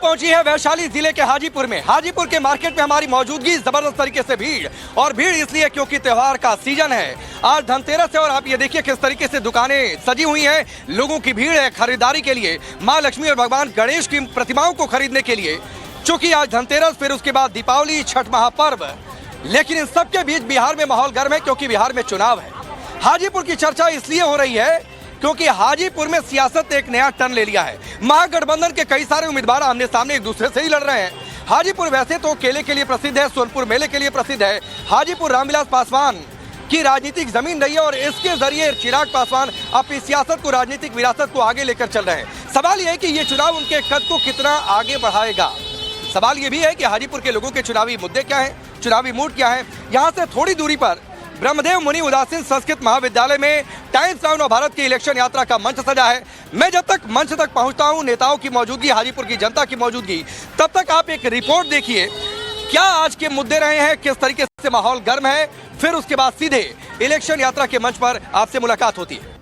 पहुंची है वैशाली जिले के हाजीपुर में। हाजीपुर के मार्केट में हमारी मौजूदगी जबरदस्त तरीके से भीड़, और भीड़ इसलिए क्योंकि त्योहार का सीजन है। आज धनतेरस है और आप ये देखिए किस तरीके से दुकानें सजी हुई हैं। लोगों की भीड़ है खरीदारी के लिए, माँ लक्ष्मी और भगवान गणेश की प्रतिमाओं को खरीदने के लिए। चूंकि आज धनतेरस, फिर उसके बाद दीपावली, छठ महापर्व, लेकिन इन सबके बीच बिहार में माहौल गर्म है क्योंकि बिहार में चुनाव है। हाजीपुर की चर्चा इसलिए हो रही है क्योंकि हाजीपुर में सियासत ने एक नया टर्न ले लिया है। महागठबंधन के कई सारे उम्मीदवार आमने सामने एक दूसरे से ही लड़ रहे हैं। हाजीपुर वैसे तो केले के लिए प्रसिद्ध है, सोनपुर मेले के लिए प्रसिद्ध है। हाजीपुर रामविलास पासवान की राजनीतिक जमीन रही है और इसके जरिए चिराग पासवान अपनी सियासत को, राजनीतिक विरासत को आगे लेकर चल रहे हैं। सवाल यह है कि ये चुनाव उनके कद को कितना आगे बढ़ाएगा। सवाल ये भी है कि हाजीपुर के लोगों के चुनावी मुद्दे क्या हैं, चुनावी मूड क्या है। यहाँ से थोड़ी दूरी पर ब्रह्मदेव मुनि उदासीन संस्कृत महाविद्यालय में टाइम्स नाउ नव भारत की इलेक्शन यात्रा का मंच सजा है। मैं जब तक मंच तक पहुंचता हूं, नेताओं की मौजूदगी, हाजीपुर की जनता की मौजूदगी, तब तक आप एक रिपोर्ट देखिए क्या आज के मुद्दे रहे हैं, किस तरीके से माहौल गर्म है। फिर उसके बाद सीधे इलेक्शन यात्रा के मंच पर आपसे मुलाकात होती है।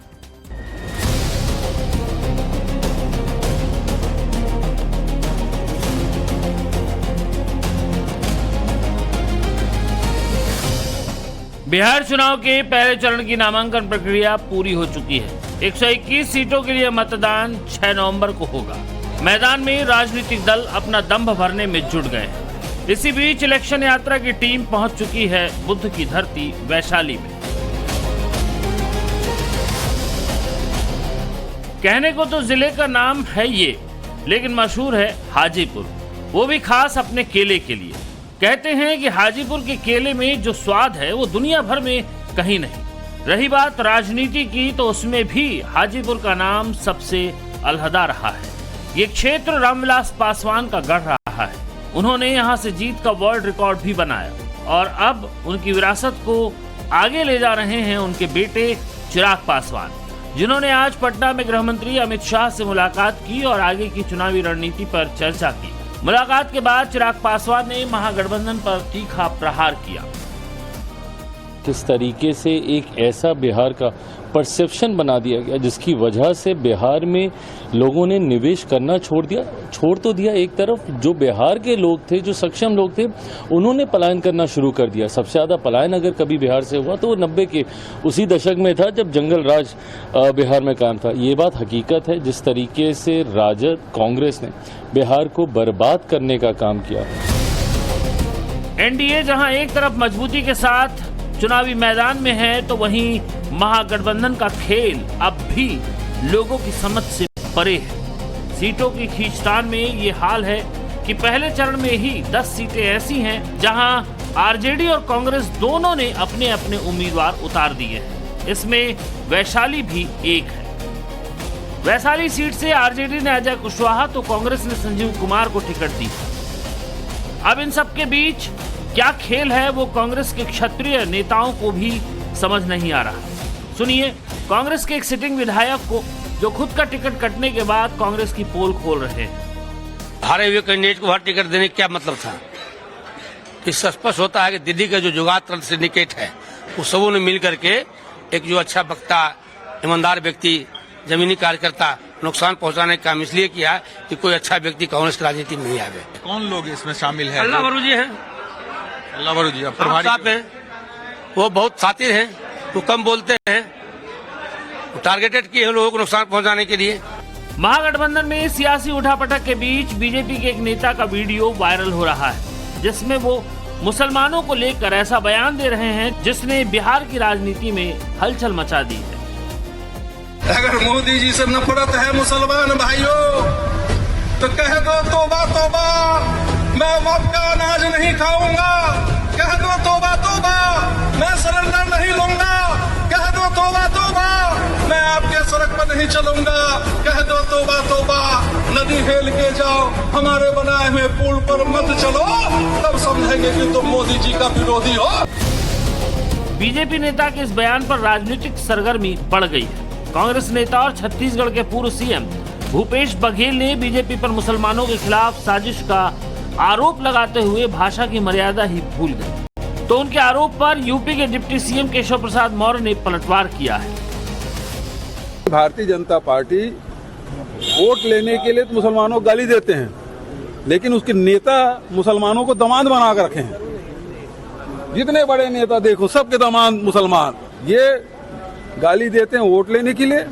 बिहार चुनाव के पहले चरण की नामांकन प्रक्रिया पूरी हो चुकी है। 121 सीटों के लिए मतदान 6 नवंबर को होगा। मैदान में राजनीतिक दल अपना दम भरने में जुट गए हैं। इसी बीच इलेक्शन यात्रा की टीम पहुंच चुकी है बुद्ध की धरती वैशाली में। कहने को तो जिले का नाम है ये, लेकिन मशहूर है हाजीपुर, वो भी खास अपने केले के लिए। कहते हैं कि हाजीपुर के केले में जो स्वाद है वो दुनिया भर में कहीं नहीं। रही बात राजनीति की, तो उसमें भी हाजीपुर का नाम सबसे अलहदा रहा है। ये क्षेत्र रामविलास पासवान का गढ़ रहा है। उन्होंने यहाँ से जीत का वर्ल्ड रिकॉर्ड भी बनाया और अब उनकी विरासत को आगे ले जा रहे हैं उनके बेटे चिराग पासवान, जिन्होंने आज पटना में गृह मंत्री अमित शाह से मुलाकात की और आगे की चुनावी रणनीति पर चर्चा की। मुलाकात के बाद चिराग पासवान ने महागठबंधन पर तीखा प्रहार किया। किस तरीके से एक ऐसा बिहार का परसेप्शन बना दिया गया जिसकी वजह से बिहार में लोगों ने निवेश करना छोड़ तो दिया। एक तरफ जो बिहार के लोग थे, जो सक्षम लोग थे, उन्होंने पलायन करना शुरू कर दिया। सबसे ज़्यादा पलायन अगर कभी बिहार से हुआ तो वो 90 के उसी दशक में था जब जंगल राज बिहार में कायम था। ये बात हकीकत है। जिस तरीके से राजद, कांग्रेस ने बिहार को बर्बाद करने का काम किया। एनडीए जहां एक तरफ मजबूती के साथ चुनावी मैदान में है, तो वहीं महागठबंधन का खेल अब भी लोगों की समझ से परे है। सीटों की खींचतान में ये हाल है कि पहले चरण में ही 10 सीटें ऐसी हैं जहां आरजेडी और कांग्रेस दोनों ने अपने अपने उम्मीदवार उतार दिए हैं। इसमें वैशाली भी एक है। वैशाली सीट से आरजेडी ने अजय कुशवाहा तो कांग्रेस ने संजीव कुमार को टिकट दी। अब इन सब के बीच क्या खेल है वो कांग्रेस के क्षत्रिय नेताओं को भी समझ नहीं आ रहा। सुनिए कांग्रेस के एक सिटिंग विधायक को, जो खुद का टिकट कटने के बाद कांग्रेस की पोल खोल रहे हैं। हारे हुए कैंडिडेट को हर टिकट देने का क्या मतलब था? इससे स्पष्ट होता है कि दिल्ली का जो जुगाड़ सिंडिकेट है, उस सबों ने मिल करके एक जो अच्छा वक्ता, ईमानदार व्यक्ति, जमीनी कार्यकर्ता नुकसान पहुंचाने का काम इसलिए किया कि कोई अच्छा व्यक्ति कांग्रेस की राजनीति में नहीं आवे। कौन लोग इसमें शामिल है? अल्लाह बरू जी हैं, अल्लाह बरू जी साहब हैं, वो बहुत सातिर हैं, वो कम बोलते हैं, टारगेटेड किए हैं लोगों को नुकसान पहुंचाने के लिए। महागठबंधन में सियासी उठापटक के बीच बीजेपी के एक नेता का वीडियो वायरल हो रहा है, जिसमें वो मुसलमानों को लेकर ऐसा बयान दे रहे हैं जिसने बिहार की राजनीति में हलचल मचा दी है। अगर मोदी जी से नफरत है मुसलमान भाइयों, तो कह दो तौबा तौबा, मैं वक्त का अनाज नहीं खाऊंगा। कह दो तौबा तौबा, मैं सरेंडर नहीं लूंगा। कह दो तौबा तौबा, मैं आपके सड़क पर नहीं चलूंगा। कह दो तौबा तौबा, नदी हेल के जाओ, हमारे बनाए हुए पुल पर मत चलो, तब समझेंगे कि तुम मोदी जी का विरोधी हो। बीजेपी नेता के इस बयान पर राजनीतिक सरगर्मी बढ़ गई है। कांग्रेस नेता और छत्तीसगढ़ के पूर्व सीएम भूपेश बघेल ने बीजेपी पर मुसलमानों के खिलाफ साजिश का आरोप लगाते हुए भाषा की मर्यादा ही भूल गए। तो उनके आरोप पर यूपी के डिप्टी सीएम केशव प्रसाद मौर्य ने पलटवार किया है। भारतीय जनता पार्टी वोट लेने के लिए तो मुसलमानों को गाली देते हैं, लेकिन उसके नेता मुसलमानों को दामाद बना कर रखे हैं। जितने बड़े नेता देखो सबके दामाद मुसलमान, ये गाली देते हैं वोट लेने के लिए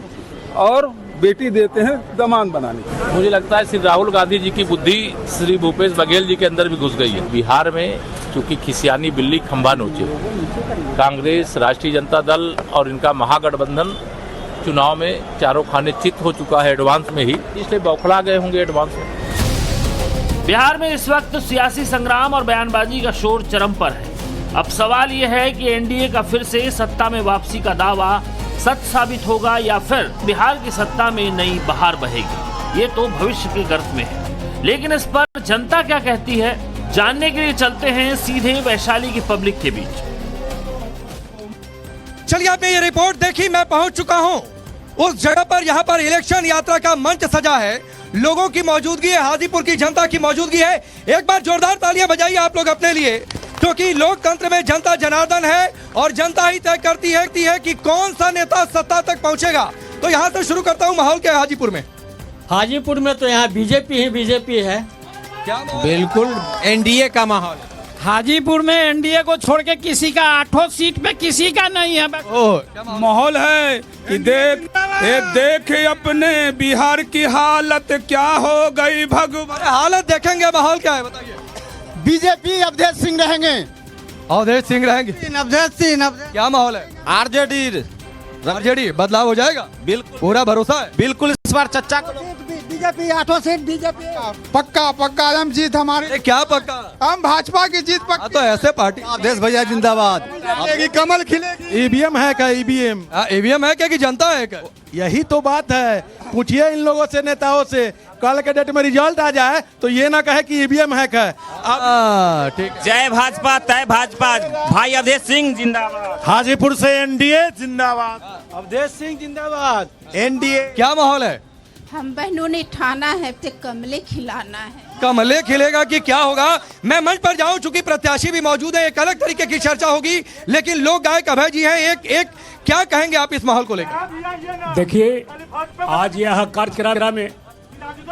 और बेटी देते हैं दामाद बनाने के लिए। मुझे लगता है श्री राहुल गांधी जी की बुद्धि श्री भूपेश बघेल जी के अंदर भी घुस गई है। बिहार में चूंकि खिसियानी बिल्ली खंभा नोचे, कांग्रेस, राष्ट्रीय जनता दल और इनका महागठबंधन चुनाव में चारों खाने चित हो चुका है एडवांस में ही, इसलिए बौखला गए होंगे एडवांस में। बिहार में इस वक्त सियासी संग्राम और बयानबाजी का शोर चरम पर है। अब सवाल यह है कि एनडीए का फिर से सत्ता में वापसी का दावा सच साबित होगा या फिर बिहार की सत्ता में नई बहार बहेगी, ये तो भविष्य के गर्त में है। लेकिन इस पर जनता क्या कहती है, जानने के लिए चलते हैं सीधे वैशाली की पब्लिक के बीच। चलिए आपने ये रिपोर्ट देखी, मैं पहुंच चुका हूं उस जगह पर, यहां पर इलेक्शन यात्रा का मंच सजा है, लोगों की मौजूदगी है, हाजीपुर की जनता की मौजूदगी है। एक बार जोरदार तालियां बजाइए आप लोग अपने लिए, क्योंकि लोकतंत्र में जनता जनार्दन है और जनता ही तय करती है कि कौन सा नेता सत्ता तक पहुंचेगा। तो यहां से शुरू करता हूं, माहौल क्या है हाजीपुर में? हाजीपुर में तो यहाँ बीजेपी है। क्या बिल्कुल एनडीए का माहौल है। हाजीपुर में एनडीए को छोड़ के किसी का 8 सीट पे किसी का नहीं है। माहौल है कि देख अपने बिहार की हालत क्या हो गई भगवान। हालत देखेंगे, माहौल क्या है बताइए? बीजेपी अवधेश सिंह रहेंगे। अवधेश सिंह रहेंगे। अवधेश सिंह। क्या माहौल है? आरजेडी बदलाव हो जाएगा, बिल्कुल पूरा भरोसा है। बिल्कुल इस बार चच्चा को बीजेपी 8 सीट बीजेपी पक्का हम जीत हमारे। क्या पक्का? हम भाजपा की जीत पक्का। तो ऐसे पार्टी अवधेश भैया जिंदाबाद। कमल खिलेगी। ईवीएम है क्या? ईवीएम है क्या कि जनता है क्या? यही तो बात है। पूछिए इन लोगों से, नेताओं से, कल के डेट में रिजल्ट आ जाए तो ये ना कहे कि ईवीएम है क्या। ठीक। जय भाजपा तय भाजपा, भाई अवधेश सिंह जिंदाबाद। हाजीपुर से एनडीए जिंदाबाद, अवधेश सिंह जिंदाबाद, एनडीए। क्या माहौल है? हम बहनों ने ठाना है तो कमले खिलाना है। कमले खिलेगा कि क्या होगा? मैं मंच पर जाऊं, चूंकि प्रत्याशी भी मौजूद है, एक अलग तरीके की चर्चा होगी, लेकिन लोक गायक अभय जी हैं। एक क्या कहेंगे आप इस माहौल को लेकर? देखिए, आज यह कार्यक्रम में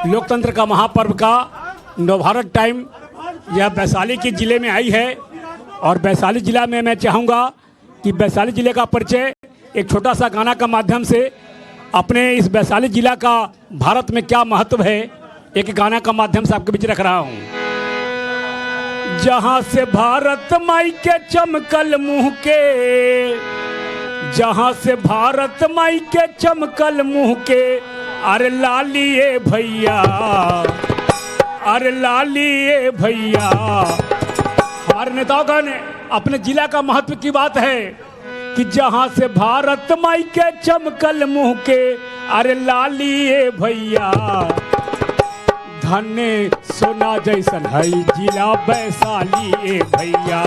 लोकतंत्र का महापर्व का नवभारत टाइम यह वैशाली के जिले में आई है और वैशाली जिला में मैं चाहूँगा कि वैशाली जिले का परिचय एक छोटा सा गाना का माध्यम से, अपने इस वैशाली जिला का भारत में क्या महत्व है, एक गाना का माध्यम से आपके बीच रख रहा हूँ। जहाँ से भारत माई के चमकल मुँह के, जहाँ से भारत माई के चमकल मुँह के, अरे लालिए भैया, अरे लालिए भैया। हमारे नेताओं का अपने जिला का महत्व की बात है कि जहाँ से भारत माई के चमकल मुँह के, अरे लालिए भैया। धन्य सोना जैसन है जिला वैशाली ए भैया,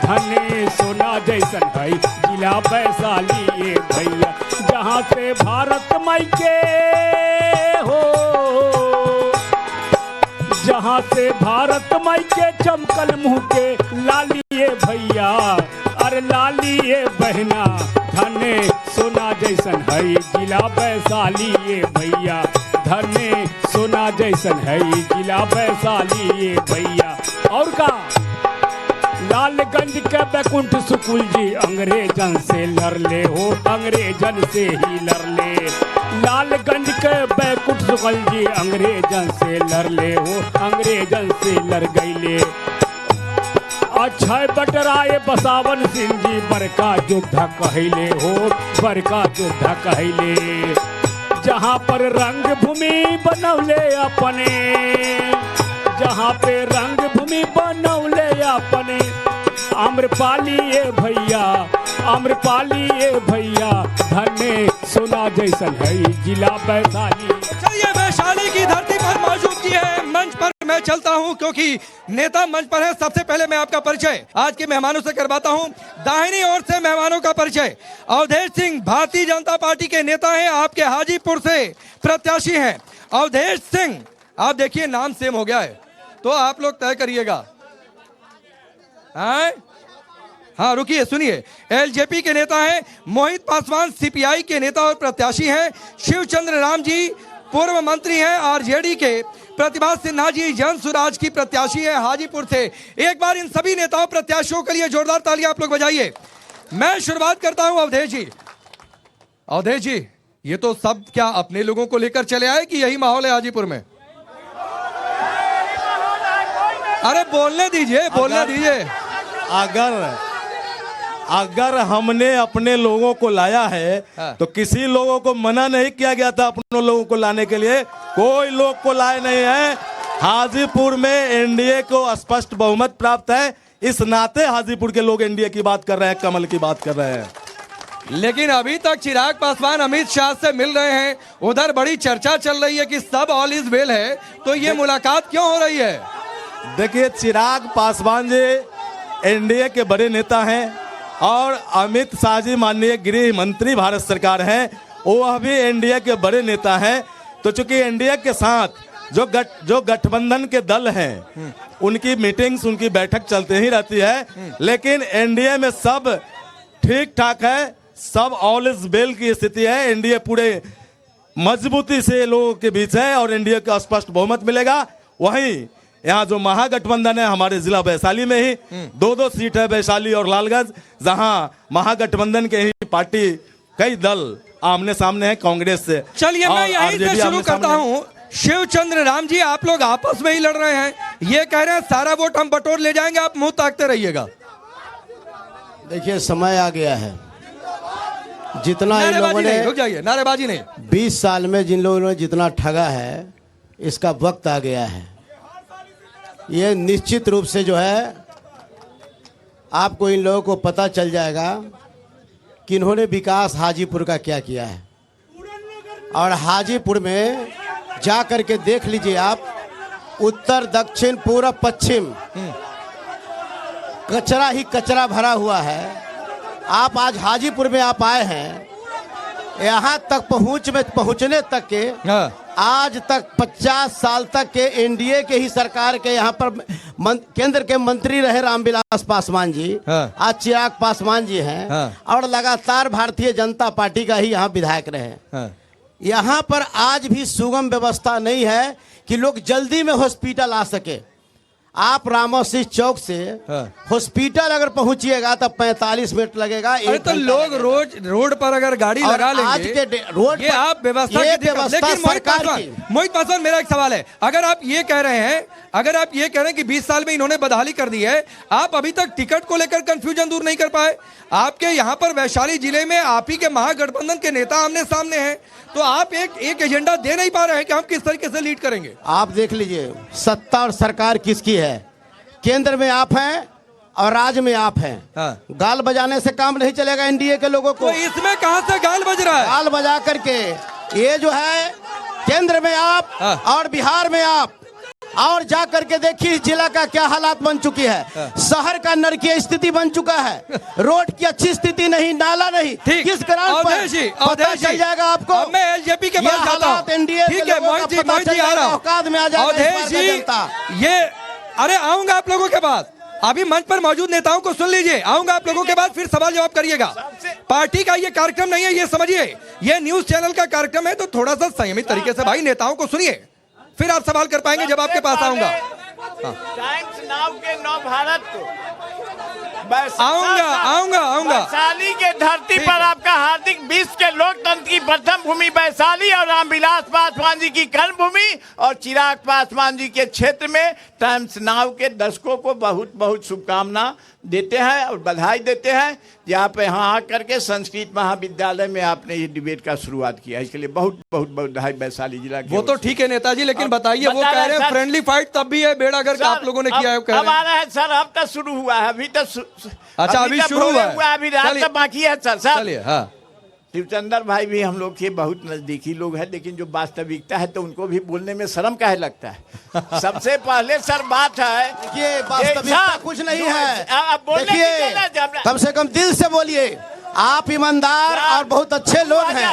धन्य सोना जैसन है जिला वैशाली ए भैया। जहाँ से भारत माई के हो, जहाँ से भारत माई के चमकल मुँह के, लालिए भैया, अरे लालिए बहना। धन्य सोना जैसन है जिला वैशाली ए भैया, धन्य सोना जैसन है जिला वैशाली ए भैया। और का लालगंज के बैकुंठ सुकुल जी अंग्रेजन से लड़ ले हो, अंग्रेजन से ही लड़ ले। लालगंज के बैकुंठ सुकुल जी अंग्रेजन से लड़ ले हो, अंग्रेजन से लड़ गई ले। अक्षय बटराए बसावन सिंह जी बड़का योद्धा कहले हो, बड़का योद्धा कहले। जहाँ पर रंग भूमि बनौले अपने, जहाँ पे रंग भूमि बनौले अपने, आम्रपाली ए भैया, आम्रपाली ए भैया। धन्य सोना जैसन है जिला वैशाली। चलिए, वैशाली की धरती पर मौजूदगी है। मंच पर मैं चलता हूं क्योंकि नेता मंच पर है। सबसे पहले मैं आपका परिचय आज के मेहमानों से करवाता हूं। दाहिनी ओर से मेहमानों का परिचय, अवधेश सिंह भारतीय जनता पार्टी के नेता हैं, आपके हाजीपुर से प्रत्याशी हैं। अवधेश सिंह, आप देखिए नाम सेम हो गया है, तो आप लोग तय करिएगा। हाँ रुकिए, सुनिए। एलजेपी के नेता हैं मोहित पासवान, सीपीआई के नेता और प्रत्याशी हैं। शिवचंद्र राम जी पूर्व मंत्री हैं, आरजेडी के प्रतिभा सिन्हा जी जन सुराज की प्रत्याशी है हाजीपुर से। एक बार इन सभी नेताओं प्रत्याशियों के लिए जोरदार तालियां आप लोग बजाइए। मैं शुरुआत करता हूं अवधेश जी। अवधेश जी, ये तो सब क्या अपने लोगों को लेकर चले आए कि यही माहौल है हाजीपुर में? अरे बोलने दीजिए, बोलने दीजिए। अगर हमने अपने लोगों को लाया है तो किसी लोगों को मना नहीं किया गया था अपने लोगों को लाने के लिए। कोई लोग को लाए नहीं है। हाजीपुर में एनडीए को स्पष्ट बहुमत प्राप्त है। इस नाते हाजीपुर के लोग एनडीए की बात कर रहे हैं, कमल की बात कर रहे हैं। लेकिन अभी तक चिराग पासवान अमित शाह से मिल रहे हैं, उधर बड़ी चर्चा चल रही है कि सब ऑल इज वेल है, तो ये मुलाकात क्यों हो रही है? देखिए, चिराग पासवान जी एनडीए के बड़े नेता हैं और अमित शाह जी माननीय गृह मंत्री भारत सरकार हैं, वह भी एनडीए के बड़े नेता हैं। तो चूंकि एनडीए के साथ जो गठबंधन के दल हैं उनकी मीटिंग्स, उनकी बैठक चलते ही रहती है, लेकिन एनडीए में सब ठीक ठाक है, सब ऑल इज वेल की स्थिति है। एनडीए पूरे मजबूती से लोगों के बीच है और एनडीए का स्पष्ट बहुमत मिलेगा। वहीं यहाँ जो महागठबंधन है हमारे जिला वैशाली में ही 2-2 सीट है, वैशाली और लालगंज, जहां महागठबंधन के ही पार्टी कई दल आमने सामने है कांग्रेस से। चलिए मैं यहीं से शुरू करता हूं। शिवचंद्र राम जी, आप लोग आपस में ही लड़ रहे हैं, ये कह रहे हैं सारा वोट हम बटोर ले जाएंगे, आप मुंह ताकते रहिएगा। देखिए, समय आ गया है। जितना इन लोगों ने, रुक जाइए, नारेबाजी नहीं, 20 साल में जिन लोगों ने जितना ठगा है, इसका वक्त आ गया है। ये निश्चित रूप से जो है आपको इन लोगों को पता चल जाएगा कि इन्होंने विकास हाजीपुर का क्या किया है। और हाजीपुर में जा करके देख लीजिए आप, उत्तर दक्षिण पूर्व पश्चिम कचरा ही कचरा भरा हुआ है। आप आज हाजीपुर में आप आए हैं, यहाँ तक पहुँचने तक के आज तक 50 साल तक के एनडीए के ही सरकार के यहाँ पर केंद्र के मंत्री रहे रामविलास पासवान जी, आज चिराग पासवान जी हैं, और लगातार भारतीय जनता पार्टी का ही यहाँ विधायक रहे। यहाँ पर आज भी सुगम व्यवस्था नहीं है कि लोग जल्दी में हॉस्पिटल आ सके। आप रामोसी चौक से हॉस्पिटल अगर पहुंचिएगा तो 45 मिनट लगेगा। अरे तो लोग रोड पर अगर गाड़ी लगा लेंगे, आज के रोड ये आप व्यवस्था लेकिन मोहित पासवान, मेरा एक सवाल है, अगर आप ये कह रहे हैं कि 20 साल में इन्होंने बदहाली कर दी है, आप अभी तक टिकट को लेकर कंफ्यूजन दूर नहीं कर पाए। आपके यहाँ पर वैशाली जिले में आप ही के महागठबंधन के नेता आमने सामने हैं, तो आप एक एजेंडा दे नहीं पा रहे हैं कि हम किस तरीके से लीड करेंगे। आप देख लीजिए, सत्ता और सरकार किसकी है? केंद्र में आप हैं और राज्य में आप हैं। गाल बजाने से काम नहीं चलेगा एनडीए के लोगों को। तो इसमें कहां से गाल बज रहा है? गाल बजा करके ये जो है, केंद्र में आप और बिहार में आप, और जा करके देखिए जिला का क्या हालात बन चुकी है। शहर का नरकीय स्थिति बन चुका है, रोड की अच्छी स्थिति नहीं, नाला नहीं, किस ग्राउंड पर पता चल जाएगा आपको। मैं एलजेपी के पास जाता हूं। एनडीए ठीक है मोहित जी आ रहा हूं, औकात में आ जाएगा ये। अरे आऊंगा आप लोगों के पास, अभी मंच पर मौजूद नेताओं को सुन लीजिए, आऊंगा आप लोगों के बाद, फिर सवाल जवाब करिएगा। पार्टी का ये कार्यक्रम नहीं है, ये समझिए, ये न्यूज चैनल का कार्यक्रम है, तो थोड़ा सा संयमित तरीके से भाई नेताओं को सुनिए, फिर आप सवाल कर पाएंगे जब आपके पास आऊंगा। टाइम्स नाउ के नव भारत को आऊंगा वैशाली के धरती पर आपका हार्दिक विश्व के लोकतंत्र की प्रथम भूमि वैशाली और रामविलास पासवान जी की कर्म भूमि और चिराग पासवान जी के क्षेत्र में टाइम्स नाउ के दर्शकों को बहुत बहुत शुभकामना देते हैं और बधाई देते हैं। यहाँ पे यहाँ आकर के संस्कृत महाविद्यालय में आपने ये डिबेट का शुरुआत किया, इसके लिए बहुत बहुत बधाई वैशाली जिला के। वो तो ठीक है नेताजी, लेकिन बताइए, वो कह रहे हैं फ्रेंडली फाइट तब भी है, बेड़ागर का आप लोगों ने किया है, कह रहे हैं। हमारा है सर, अब तक शुरू हुआ है, अभी तक अच्छा अभी शुरू हुआ है, अभी रात तक बाकी है सर। चलिए, हाँ, शिवचंद्र भाई भी हम लोग के बहुत नजदीकी लोग हैं, लेकिन जो वास्तविकता है तो उनको भी बोलने में शर्म काहे लगता है। सबसे पहले सर बात है, ये वास्तविकता कुछ नहीं है। देखिए, कम से कम दिल से बोलिए। आप ईमानदार और बहुत अच्छे लोग हैं,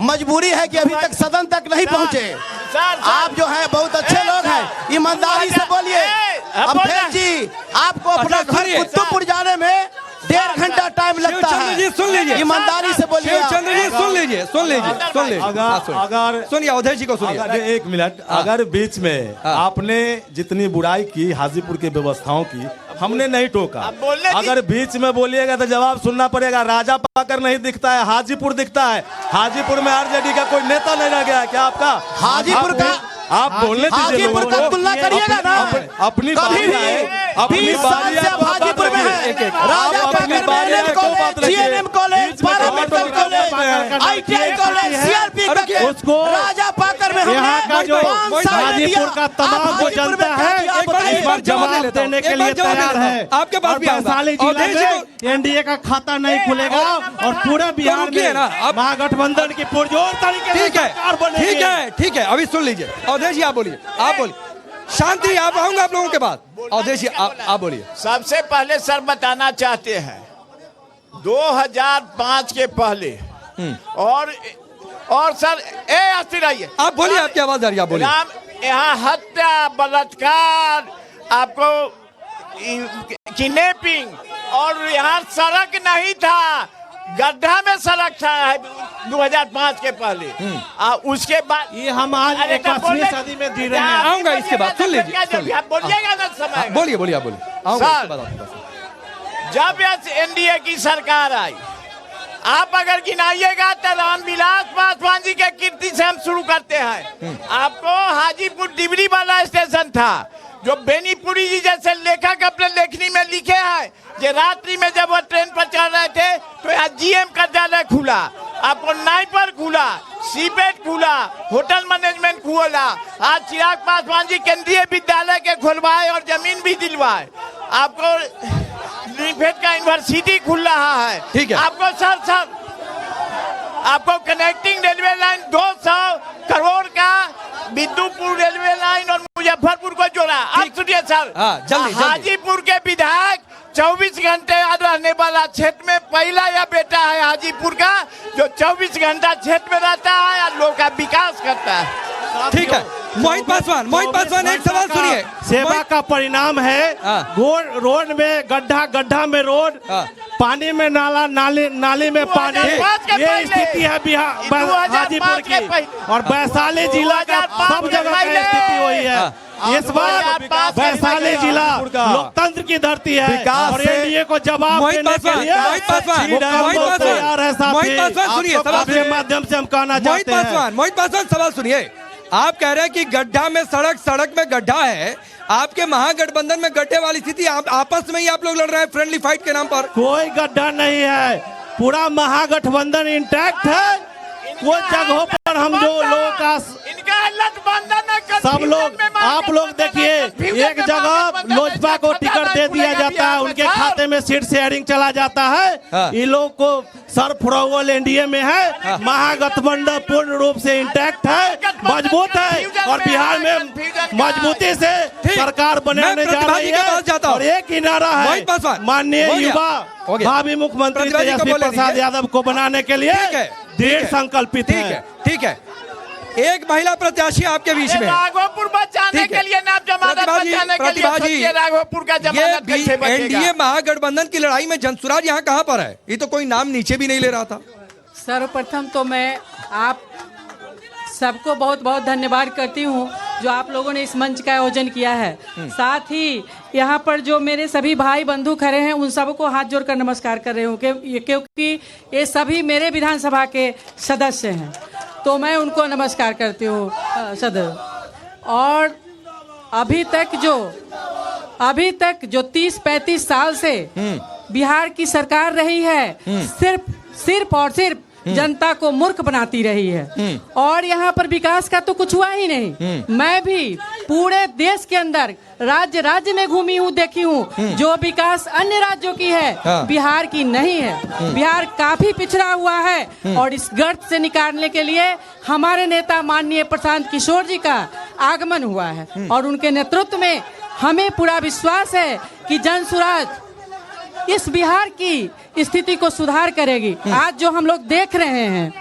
मजबूरी है कि अभी तक सदन तक नहीं पहुंचे। आप जो है बहुत अच्छे लोग हैं, ईमानदारी से बोलिए। अवधेश जी, आपको अपना घर कुतुबपुर जाने में 1.5 घंटा टाइम लगता शिवचंद्र जी है। सुन लीजिए, ईमानदारी से बोलिए आप। शिवचंद्र जी सुन लीजिए, सुन लीजिए, सुन लीजिए। अगर सुनिए अवधेश जी को सुनिए। अगर 1 मिनट, अगर बीच में आपने जितनी बुराई की हाजीपुर की व्यवस्थाओं की, हमने नहीं टोका। अगर बीच में बोलिएगा तो जवाब सुनना पड़ेगा। राजा पाकर नहीं दिखता है, हाजीपुर दिखता है। हाजीपुर में आरजेडी का कोई नेता नहीं रह गया क्या आपका? हाजीपुर का आप बोलने दीजिए हाजीपुर लोगों का को। तुलना करिएगा ना। अपनी कभी भी अपनी 20 साल से आप हाजीपुर में हैं। राजा पाकर में NM college, GNM college, paramedical college, ITI college, CRP का उसको राजा पाकर में यहाँ का जो हाजीपुर का तमाम वो जनता है एक बार जवाब देने के लिए तैयार है। आपके पास भी आऊंगा। वैशाली जिला अवधेश जी में एनडीए का खाता नहीं खुलेगा और पूरे बिहार रुकिए में ना, अब- महागठबंधन की पुरजोर तरीके से ठीक है, सरकार बनेगी। ठीक है, ठीक है। अभी सुन लीजिए अवधेश जी, आप बोलिए, आप बोलिए। शांति, आप आऊंगा आप लोगों के बाद। अवधेश जी आप बोलिए। सबसे पहले सर बताना चाहते हैं 2005 के पहले और सर अस्थिर रहिए, आप बोलिए, आपकी आवाज आ रही है, आप बोलिए। यहाँ हत्या, बलात्कार, आपको किडनैपिंग और यहाँ सड़क नहीं था, गड्ढा में सड़क था 2005 के पहले। उसके बाद ये हम आज 21वीं सदी में जी रहे हैं। आऊंगा इसके बाद, सुन लीजिए, सुन लीजिए। आप बोलिएगा ना समय में। बोलिए बोलिए, आप बोलिए, आऊंगा सर, इसके बाद आपके पास। जब एनडीए की सरकार आई, आप अगर गिनाइएगा तो रामविलास पासवान जी के कीर्ति से हम शुरू करते हैं। आपको हाजीपुर डिबरी वाला स्टेशन था, जो बेनीपुरी जी जैसे लेखक अपने लेखनी में लिखे हैं कि रात्रि में जब वो ट्रेन पर चढ़ रहे थे तो यहाँ जीएम कार्यालय खुला, आपको नाइपर खुला, सीपेट खुला, होटल मैनेजमेंट खुला। आज चिराग पासवान जी केंद्रीय विद्यालय के खुलवाए और जमीन भी दिलवाए। आपको निफेड का यूनिवर्सिटी खुल रहा है। ठीक है। आपको सर आपको कनेक्टिंग रेलवे लाइन 200 करोड़ का बिंदुपुर रेलवे लाइन और मुजफ्फरपुर को जोड़ा। आप सुनिए सर, जल्दी। हाजीपुर के विधायक 24 घंटे रहने वाला क्षेत्र में पहला यह बेटा है हाजीपुर का, जो 24 घंटा क्षेत्र में रहता है और लोग का विकास करता है। ठीक है, मोहित पासवान एक सवाल सुनिए। सेवा का परिणाम है। रोड में गड्ढा में रोड, पानी में नाला, नाली में पानी। ये स्थिति है बिहार हाजीपुर की और वैशाली जिला का सब जगह की स्थिति हुई है। इस बार वैशाली जिला लोकतंत्र की धरती है और एनडीए को जवाब देने के लिए तैयार है। आपके माध्यम से हम कहना चाहते हैं। मोहित पासवान सवाल सुनिए। आप कह रहे हैं कि गड्ढा में सड़क में गड्ढा है। आपके महागठबंधन में गड्ढे वाली स्थिति, आप आपस में ही आप लोग लड़ रहे हैं फ्रेंडली फाइट के नाम पर। कोई गड्ढा नहीं है, पूरा महागठबंधन इंटैक्ट है। कुछ जगहों पर हम जो लोगों का सब लोग, आप लोग देखिए, एक जगह लोजपा को टिकट दे दिया जाता है, उनके खाते में सीट शेयरिंग चला जाता है। ये लोग को सर फुरावल एनडीए में है। महागठबंधन पूर्ण रूप से इंटैक्ट है, मजबूत है और बिहार में मजबूती से सरकार बनाने जा रही है। और एक ही नारा है, माननीय युवा भावी मुख्यमंत्री तेजस्वी प्रसाद यादव को बनाने के लिए दृढ़ संकल्पित है। ठीक है, एक महिला प्रत्याशी आपके बीच में। राघोपुर बचाने के लिए ना, जमानत बचाने के लिए राघोपुर का जमानत कैसे बचेगा? एनडीए महागठबंधन की लड़ाई में जनसुराज यहाँ कहाँ पर है? ये तो कोई नाम नीचे भी नहीं ले रहा था। सर्वप्रथम तो मैं आप सबको बहुत बहुत धन्यवाद करती हूँ जो आप लोगों ने इस मंच का आयोजन किया है। साथ ही यहाँ पर जो मेरे सभी भाई बंधु खड़े हैं उन सबको हाथ जोड़कर नमस्कार कर रही हूँ क्योंकि ये सभी मेरे विधानसभा के सदस्य हैं, तो मैं उनको नमस्कार करती हूँ सदस्य। और अभी तक जो 30-35 साल से बिहार की सरकार रही है, सिर्फ और सिर्फ जनता को मूर्ख बनाती रही है और यहाँ पर विकास का तो कुछ हुआ ही नहीं। मैं भी पूरे देश के अंदर राज्य में घूमी हूँ, देखी हूँ। जो विकास अन्य राज्यों की है बिहार की नहीं है। बिहार काफी पिछड़ा हुआ है और इस गर्त से निकालने के लिए हमारे नेता माननीय प्रशांत किशोर जी का आगमन हुआ है और उनके नेतृत्व में हमें पूरा विश्वास है कि जनसुराज इस बिहार की स्थिति को सुधार करेगी। आज जो हम लोग देख रहे हैं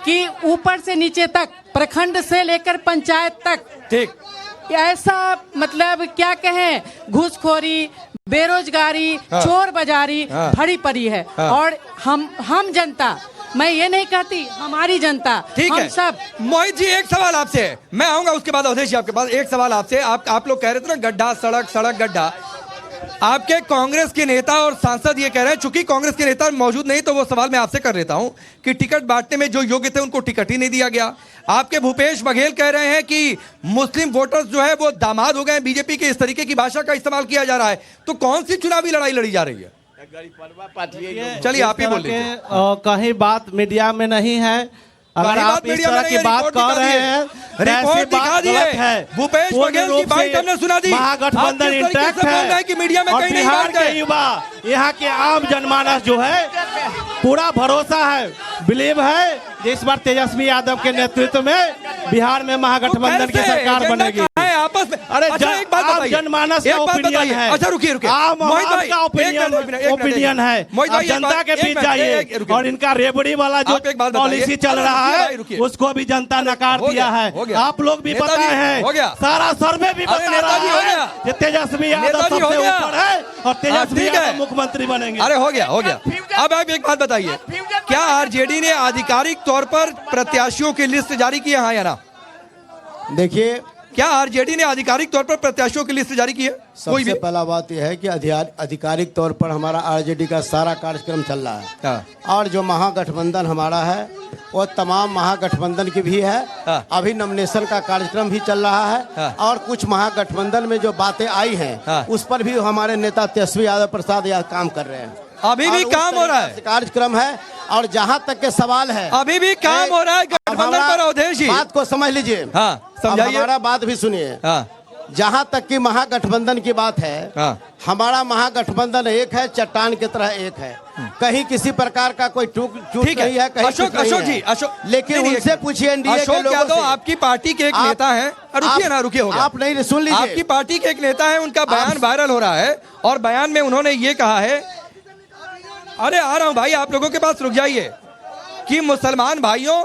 कि ऊपर से नीचे तक, प्रखंड से लेकर पंचायत तक, ठीक ऐसा मतलब क्या कहें, घूसखोरी, बेरोजगारी, चोर बाजारी भरी पड़ी है। और हम जनता, मैं ये नहीं कहती, हमारी जनता, ठीक है सब। मोहित जी, एक सवाल आपसे है, मैं आऊंगा उसके बाद अवधेश जी आपके पास। एक सवाल आपसे, आप लोग कह रहे थे ना गड्ढा सड़क सड़क गड्ढा, आपके कांग्रेस के नेता और सांसद ये कह रहे हैं, चूंकि कांग्रेस के नेता मौजूद नहीं तो वो सवाल मैं आपसे कर लेता हूं कि टिकट बांटने में जो योग्य थे उनको टिकट ही नहीं दिया गया। आपके भूपेश बघेल कह रहे हैं कि मुस्लिम वोटर्स जो है वो दामाद हो गए, बीजेपी के इस तरीके की भाषा का इस्तेमाल किया जा रहा है। तो कौन सी चुनावी लड़ाई लड़ी जा रही है? चलिए आप ही बोलिए। कहीं बात मीडिया में नहीं है, अगर आप इस तरह की बात कर रहे हैं, रिपोर्ट दिखा दिए है। भूपेश बघेल की बात हमने सुना दी। महागठबंधन इंटैक्ट है कि मीडिया में कहीं नहीं बिहार के युवा, यहाँ के आम जनमानस जो है पूरा भरोसा है, बिलीव है कि इस बार तेजस्वी यादव के नेतृत्व में बिहार में महागठबंधन की सरकार बनेगी। आपस में अरे एक बात आम जनमानस का ओपिनियन है। अच्छा रुकिए आम का ओपिनियन है। अब जनता के बीच जाइए और इनका रेबड़ी वाला जो पॉलिसी चल रहा है उसको भी जनता नकार दिया है। आप लोग भी बताए हैं, सारा सर्वे भी बता रहा है कि तेजस्वी यादव सबसे ऊपर है और तेजस्वी यादव मुख्यमंत्री बनेंगे। अरे हो गया। अब आप एक बात बताइए, क्या आरजेडी ने आधिकारिक तौर पर प्रत्याशियों की लिस्ट जारी की है, हाँ या ना? देखिए, क्या आरजेडी ने आधिकारिक तौर पर प्रत्याशियों की लिस्ट जारी की है? सबसे पहला बात यह है कि आधिकारिक तौर पर हमारा आरजेडी का सारा कार्यक्रम चल रहा है और जो महागठबंधन हमारा है वो तमाम महागठबंधन की भी है। अभी नॉमिनेशन का कार्यक्रम भी चल रहा है और कुछ महागठबंधन में जो बातें आई हैं उस पर भी हमारे नेता तेजस्वी यादव प्रसाद यह काम कर रहे हैं। अभी भी काम हो रहा है, कार्यक्रम है। और जहां तक के सवाल है, अभी भी काम हो रहा है गठबंधन पर। अवधेश जी, बात को समझ लीजिए, समझाइए, हमारा बात भी सुनिए। जहां तक की महागठबंधन की बात है, हमारा महागठबंधन एक है, चट्टान की तरह एक है। कहीं किसी प्रकार का कोई टूट नहीं है, कहीं अशोक जी, लेकिन उनसे पूछिए एनडीए के अशोक यादव आपकी पार्टी के एक नेता हैं। रुकिए होगा, आप नहीं सुन लीजिए। आपकी पार्टी के एक नेता है, उनका बयान वायरल हो रहा है और बयान में उन्होंने ये कहा है, अरे आ रहा हूं भाई, आप लोगों के पास रुक जाइए, कि मुसलमान भाइयों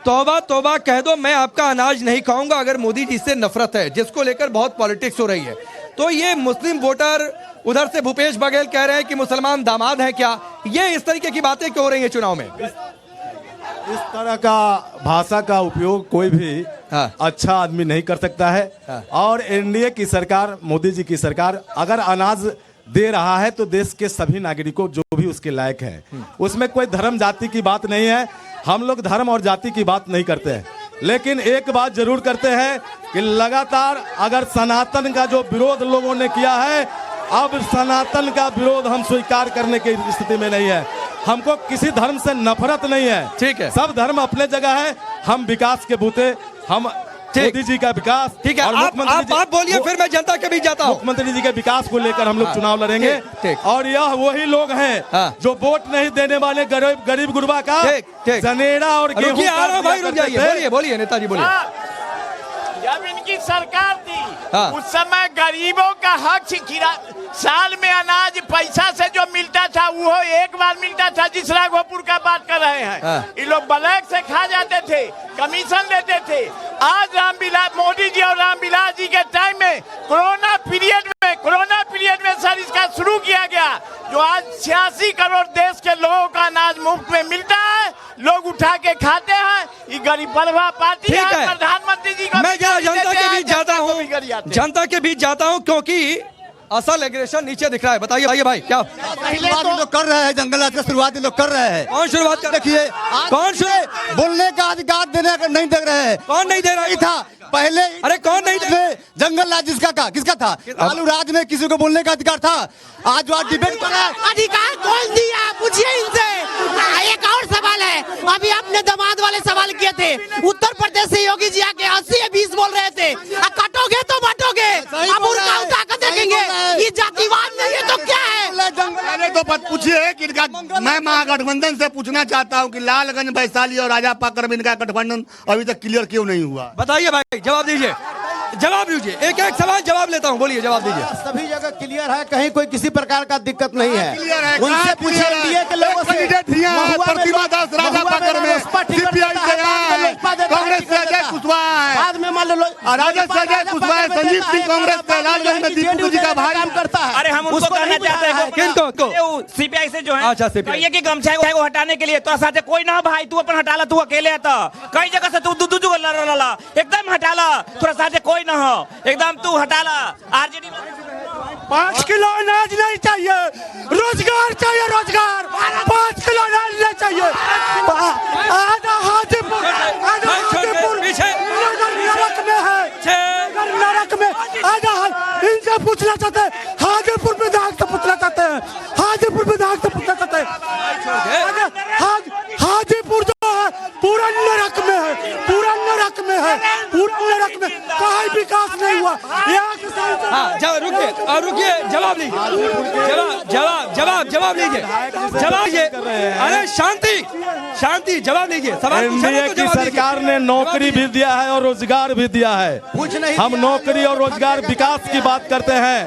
तौबा तौबा कह दो, मैं आपका अनाज नहीं खाऊंगा अगर मोदी जी से नफरत है, जिसको लेकर बहुत पॉलिटिक्स हो रही है। तो ये मुस्लिम वोटर, उधर से भूपेश बघेल कह रहे हैं कि मुसलमान दामाद हैं क्या? ये इस तरीके की बातें क्यों हो रही है चुनाव में? इस तरह का भाषा का उपयोग कोई भी अच्छा आदमी नहीं कर सकता है। और एनडीए की सरकार, मोदी जी की सरकार अगर अनाज दे रहा है तो देश के सभी नागरिकों जो भी उसके लायक हैं, उसमें कोई धर्म जाति की बात नहीं है। हम लोग धर्म और जाति की बात नहीं करते हैं, लेकिन एक बात जरूर करते हैं कि लगातार अगर सनातन का जो विरोध लोगों ने किया है, अब सनातन का विरोध हम स्वीकार करने की स्थिति में नहीं है। हमको किसी धर्म से नफरत नहीं है, ठीक है, सब धर्म अपने जगह है। हम विकास के बूते, हम मोदी जी का विकास, ठीक है, आप बोलिए, फिर मैं जनता के बीच जाता हूं। मुख्यमंत्री जी के विकास को लेकर हम लोग चुनाव लड़ेंगे और यह वही लोग हैं जो वोट नहीं देने वाले गरीब गुरबा का जनेड़ा और गेहूं। आ रहा भाई, रुक जाइए, बोलिए नेताजी बोलिए। जब इनकी सरकार थी उस समय गरीबों का हक, साल में अनाज पैसा से जो मिलता था वो एक बार मिलता था, जिस राघोपुर का बात कर रहे हैं। ये लोग ब्लैक से खा जाते थे, कमीशन लेते थे। आज मोदी जी और रामविलास जी के टाइम में कोरोना पीरियड में सर इसका शुरू किया गया, जो आज 86 करोड़ देश के लोगों का अनाज मुफ्त में मिलता है, लोग उठा के खाते हैं। ये गरीब बलवा पार्टी है। प्रधानमंत्री जी का मैं जनता के बीच जाता हूं क्योंकि असल एग्रेशन नीचे दिख रहा है। बताइए भाई, क्या शुरुआत लोग कर रहे हैं, जंगल राज की शुरुआत लोग कर रहे हैं। कौन शुरुआत कर? देखिए, कौन से बोलने का अधिकार देने का नहीं दे रहे हैं। कौन नहीं दे रहा था पहले? अरे कौन नहीं दे? जंगल राज किसका था? लालू राज में किसी को बोलने का अधिकार था? आज वो डिबेट कर रहा है। अधिकार कौन दिया? पूछिए इनसे। एक और सवाल है, अभी आपने दामाद वाले सवाल किए थे। उत्तर प्रदेश से योगी जी आके 80 या 20 बोल रहे थे, कटोगे तो बांटोगे, अब उनका उठा कर देखेंगे। ये जातिवाद नहीं है तो क्या है? पहले तो पूछिए कि मैं महागठबंधन से पूछना चाहता हूँ कि लालगंज, वैशाली और राजापाकर में इनका गठबंधन अभी तक क्लियर क्यों नहीं हुआ? बताइए भाई, जवाब दीजिए, एक एक सवाल जवाब लेता हूँ, बोलिए, जवाब दीजिए। सभी जगह क्लियर है, कहीं कोई किसी प्रकार का दिक्कत नहीं है। उनसे पूछिए एनडीए के लोगों से। प्रतिभा दास राजापाकर में, सीपीआई से कांग्रेस से अजय कुशवाहा है, मान लो राजद संजय कुशवाहा, संजीव सिंह कांग्रेस कैलाशगंज में दीपू जी का भाई काम करता है। अरे हम उनको कहना चाहते हैं किनको सीपीआई से जो है अच्छा, CPI कहिए कि गमछा है वो हटाने के लिए तो साथे कोई ना भाई, तू अपन हटाला, तू अकेले है तो कई जगह से तू दू लड़ा एकदम हटाला, थोड़ा साथे कोई ना हो, एकदम तू हटाला। आरजेडी 5 किलो अनाज नहीं चाहिए, रोजगार चाहिए, रोजगार। 5 किलो अनाज नहीं चाहिए। आधा हाजीपुर नरक में है, नरक में आधा। इनसे पूछना चाहते हैं, हाजीपुर विधायक से पूछना चाहते हैं, हाजीपुर विधायक से पूछना चाहते हैं। हाजीपुर जो है पूरा नरक में है, पूरा नरक में है, पूरा नरक में, कहीं विकास नहीं हुआ। यहाँ के रुकिए, जवाब लीजिए, जवाब लीजिए, जवाब लीजिए। अरे शांति, जवाब लीजिए। सवाल एनडीए की सरकार ने नौकरी भी दिया है और रोजगार भी दिया है। हम नौकरी और रोजगार विकास की बात करते हैं।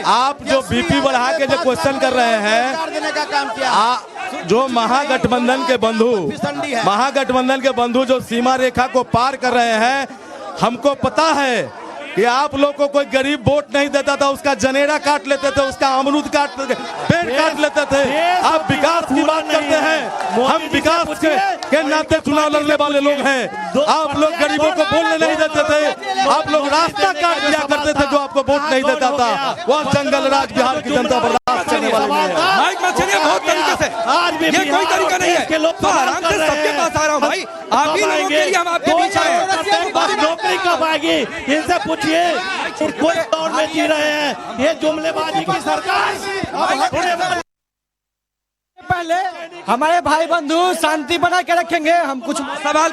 आप जो बीपी बढ़ा के जो क्वेश्चन कर रहे हैं, जो महागठबंधन के बंधु जो सीमा रेखा को पार कर रहे हैं, हमको पता है कि आप लोग को कोई गरीब वोट नहीं देता था, उसका जनेरा काट लेते थे, उसका अमरूद काट लेते, पेड़ काट लेते थे। आप विकास की बात करते हैं, हम विकास के नाते चुनाव लड़ने वाले लोग हैं। आप लोग गरीबों को बोलने नहीं देते थे, आप लोग रास्ता काट दिया करते थे जो आपको वोट नहीं देता था। वह जंगल राज बिहार की जनता बर्दाश्त करने वाली नहीं है। बहुत तरीके से ये कोई तरीका नहीं है, तो आराम से सबके पास आ रहा हूँ भाई, आप ही लोगों के लिए हम आपके बीच आए हैं। नौकरी कब आएगी इनसे पूछिए। कोई दौर में जी रहे हैं, ये जुमलेबाजी की सरकार। पहले हमारे भाई बंधु शांति बना के रखेंगे। हम कुछ सवाल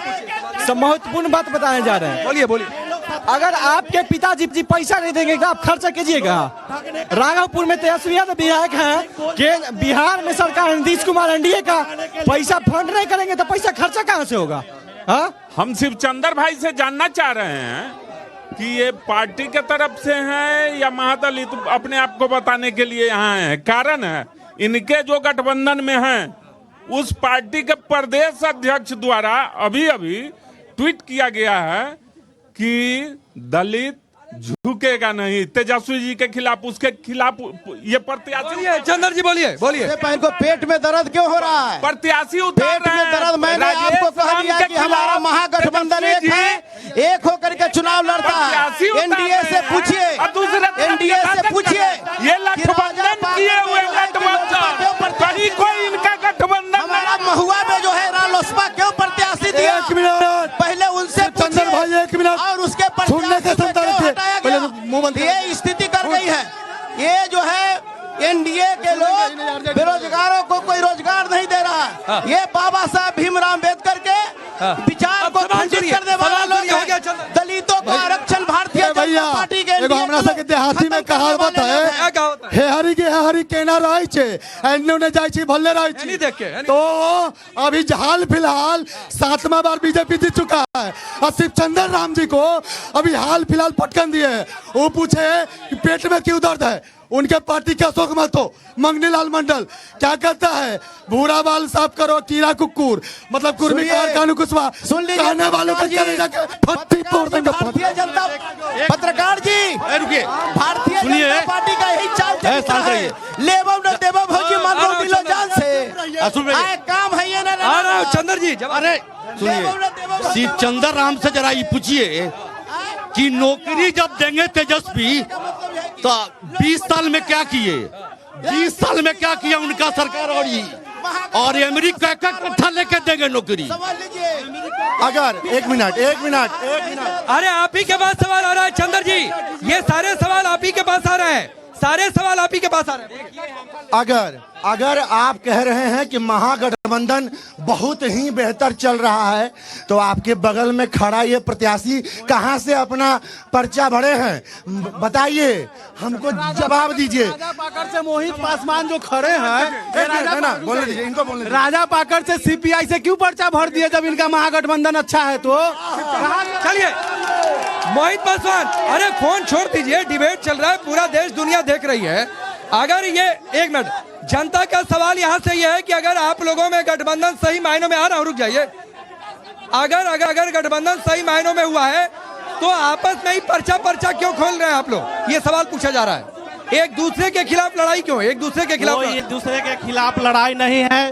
महत्वपूर्ण बात बताने जा रहे हैं। बोलिए। अगर आपके पिताजी पैसा नहीं देंगे तो आप खर्चा कीजिएगा। राघवपुर में तेजस्वी यादव विधायक हैं कि बिहार में सरकार नीतीश कुमार एनडीए का पैसा फंड नहीं करेंगे तो पैसा खर्चा कहाँ से होगा? हम शिवचंद्र भाई से जानना चाह रहे हैं कि ये पार्टी के तरफ से है या महादलित अपने आप को बताने के लिए यहाँ है? कारण है इनके जो गठबंधन में हैं, उस पार्टी के प्रदेश अध्यक्ष द्वारा अभी ट्वीट किया गया है कि दलित झुकेगा नहीं। तेजस्वी जी के खिलाफ, उसके खिलाफ ये प्रत्याशी। चंद्र जी बोलिए। इनको पेट में दर्द क्यों हो रहा है? प्रत्याशी उतार पेट में दर्द। मैंने आपको कह दिया कि हमारा महागठबंधन एक है, एक होकर के चुनाव लड़ता है। एनडीए से पूछिए, एनडीए से पूछिए। ये गठबंधन किए हुए गठबंधन, कहीं कोई इनका गठबंधन हमारा महुआ में जो है रालोसपा क्यों प्रत्याशी दिया? पहले उनसे पूछिए और उसके ये स्थिति कर गई है। ये जो है एनडीए के लोग बेरोजगारों को कोई रोजगार नहीं दे रहा है। ये बाबा साहब भीमराव अम्बेडकर के विचार को खंडित करने वाला लोग हैं। दलितों को आरक्षण भारतीय जनता पार्टी के देहाती में कहावत है, हे हरि केना रहे छे एन्ने ने जाई छी भल्ले रहे छी। तो अभी हाल फिलहाल 7वां बार बीजेपी जीत चुका है और शिवचंद्र राम जी को अभी हाल फिलहाल पटकन दिए है। वो पूछे कि पेट में क्यों दर्द है, उनके पार्टी के अशोक महतो मंगनीलाल मंडल क्या कहता है, भूरा बाल साफ करो कीड़ा कुकुर, मतलब कुर्मी कानू कुशवाहा सुन लीजिए कहने वालों को फट्टी तोड़ देंगे। भारतीय जनता पत्रकार जी रुकिए, भारतीय जनता पार्टी का यही चाल चलता है। लेबो न देबो भौजी मारो दिलो जान से आए काम है ये ना। चंद्र जी अरे सुनिए, शिवचंद्र राम से जरा ये पूछिए कि नौकरी जब देंगे तेजस्वी तो 20 साल में क्या किए, 20 साल में क्या किया उनका सरकार? और अमेरिका का कट्ठा लेके देंगे नौकरी? अगर एक मिनट अरे आप ही के पास सवाल आ रहा है चंद्र जी, ये सारे सवाल आप ही के पास आ रहे हैं, सारे सवाल आप ही के पास आ रहे हैं। अगर आप कह रहे हैं कि महागठबंधन बहुत ही बेहतर चल रहा है तो आपके बगल में खड़ा ये प्रत्याशी कहां से अपना पर्चा भरे हैं, बताइए, हमको जवाब दीजिए। राजा पाकड़ से मोहित पासवान जो खड़े हैं, बोलने दीजिए, इनको बोलने दीजिए। राजा पाकड़ से सीपीआई से क्यों पर्चा भर दिए जब इनका महागठबंधन अच्छा है? तो चलिए मोहित पासवान, अरे फोन छोड़ दीजिए, डिबेट चल रहा है, पूरा देश दुनिया देख रही है। अगर ये एक मिनट, जनता का सवाल यहाँ से यह है कि अगर आप लोगों में गठबंधन सही मायनों में आ रहा हूं, रुक जाइए, अगर गठबंधन सही मायनों में हुआ है तो आपस में ही पर्चा क्यों खोल रहे हैं आप लोग? ये सवाल पूछा जा रहा है। एक दूसरे के खिलाफ लड़ाई क्यों? एक दूसरे के खिलाफ एक दूसरे के खिलाफ लड़ाई नहीं है।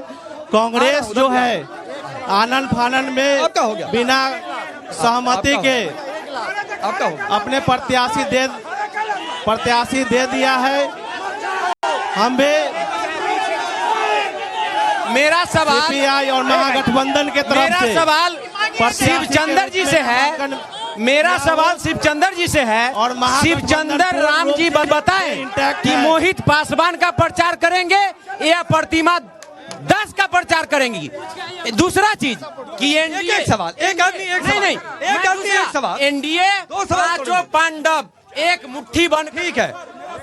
कांग्रेस जो है आनंद फानन में आपका हो गया, बिना सहमति के आपका हो गया। अपने प्रत्याशी दे दिया है। हम भी मेरा सवाल सीपीआई और महागठबंधन के तरफ मेरा से सवाल शिवचंद्र जी से है। मेरा सवाल शिवचंद्र जी से है और शिवचंद्र राम जी बताएं कि मोहित पासवान का प्रचार करेंगे या प्रतिमा 10 का प्रचार करेंगी। दूसरा चीज कि एनडीए एक सवाल, एक आदमी एक सवाल, नहीं एक आदमी एक सवाल, एनडीए दो सवाल पांचों पांडव एक मुट्ठी बन। ठीक है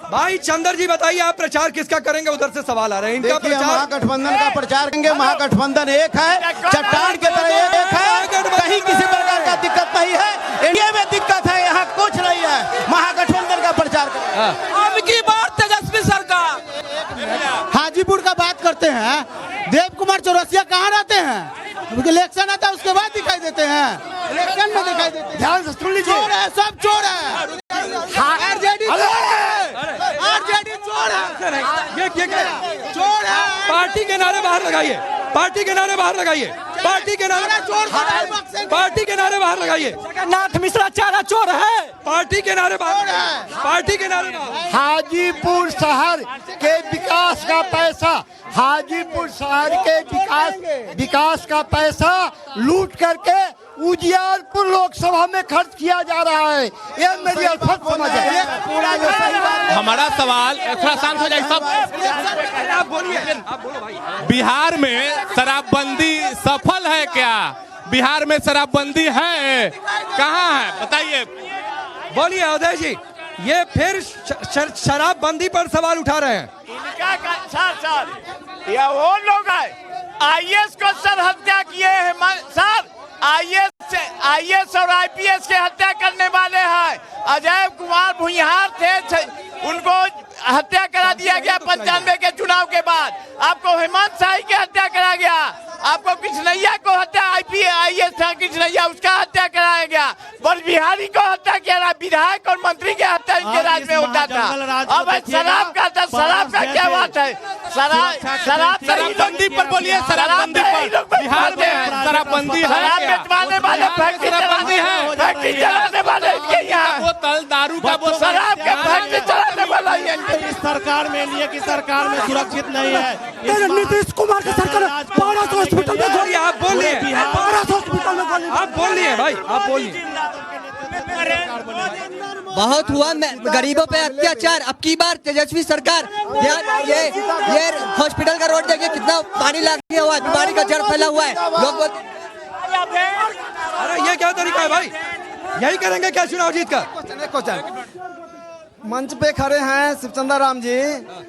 भाई चंद्र जी बताइए, आप प्रचार किसका करेंगे? उधर से सवाल आ रहे हैं। इनका देखिए, प्रचार महागठबंधन का प्रचार करेंगे। महागठबंधन एक है, चट्टान के तरह एक है, कहीं किसी प्रकार का दिक्कत नहीं है। इंडिया में दिक्कत है, यहाँ कुछ नहीं है। महागठबंधन का प्रचार करेंगे। अब की बार तेजस्वी सरकार। हाजीपुर का बात करते हैं, देव कुमार चौरसिया कहाँ रहते हैं? इलेक्शन आता है उसके बाद दिखाई देते हैं, इलेक्शन में दिखाई देते हैं। ध्यान से सुन लीजिए, चोर है, सब चोर है। आरजेडी चोर है, आरजेडी चोर है, ये चोर है। पार्टी के नारे बाहर लगाइए, पार्टी के नारे बाहर लगाइए, पार्टी के नारे पार्टी के नारे बाहर लगाइए। जगन्नाथ मिश्रा चारा चोर है, पार्टी के नारे बाहर, पार्टी के नारे बाहर। हाजीपुर शहर के विकास का पैसा, हाजीपुर शहर के विकास का पैसा लूट करके उजियारपुर लोकसभा में खर्च किया जा रहा है। ये मेरी अल्फत समझ है। हमारा सवाल थोड़ा शांत हो जाए सब। आप बोलिए, आप बोलो भाई। बिहार में शराबबंदी सफल है क्या? बिहार में शराबबंदी है, कहाँ है बताइए? बोलिए अजय जी, ये फिर शराबबंदी पर सवाल उठा रहे हैं। सर या वो लोग है आईएएस को सर हत्या किए हैं सर। आईएएस और आईपीएस के हत्या करने वाले हैं। अजय कुमार भुइहार थे, उनको हत्या करा दिया गया 95 के चुनाव के बाद। आपको हेमंत शाही की हत्या करा गया, आपको कृष्णैया को हत्या आईएएस था कृष्णैया, उसका हत्या कराया गया। बल बिहारी को हत्या किया, विधायक और मंत्री की हत्या इनके राज में होता था। अब शराब का था, शराब का क्या बात है? शराबबंदी पर बोलिए, शराबबंदी पर। बिहार में शराबबंदी है, शराब बेचवाने वाले फैक्ट्री चलाने हैं, फैक्ट्री चलाने वाले इनके यहाँ बोतल दारू का बोतल, शराब का फैक्ट्री चलाने वाला इस सरकार में, एनडीए की सरकार में सुरक्षित नहीं है। नीतीश कुमार की सरकार 1200 हॉस्पिटल में गोली, आप बोलिए, 1200 हॉस्पिटल में गोली, आप बोलिए भाई, आप बोलिए। बहुत हुआ गरीबों पे अत्याचार। अब की बार तेजस्वी सरकार ये हॉस्पिटल का रोड देखिए, कितना पानी लग गया हुआ है, बीमारी का जड़ फैला हुआ है। लोग अरे ये क्या तरीका है भाई? यही करेंगे क्या चुनाव जीत कर? मंच पे खड़े हैं शिवचंद्र राम जी।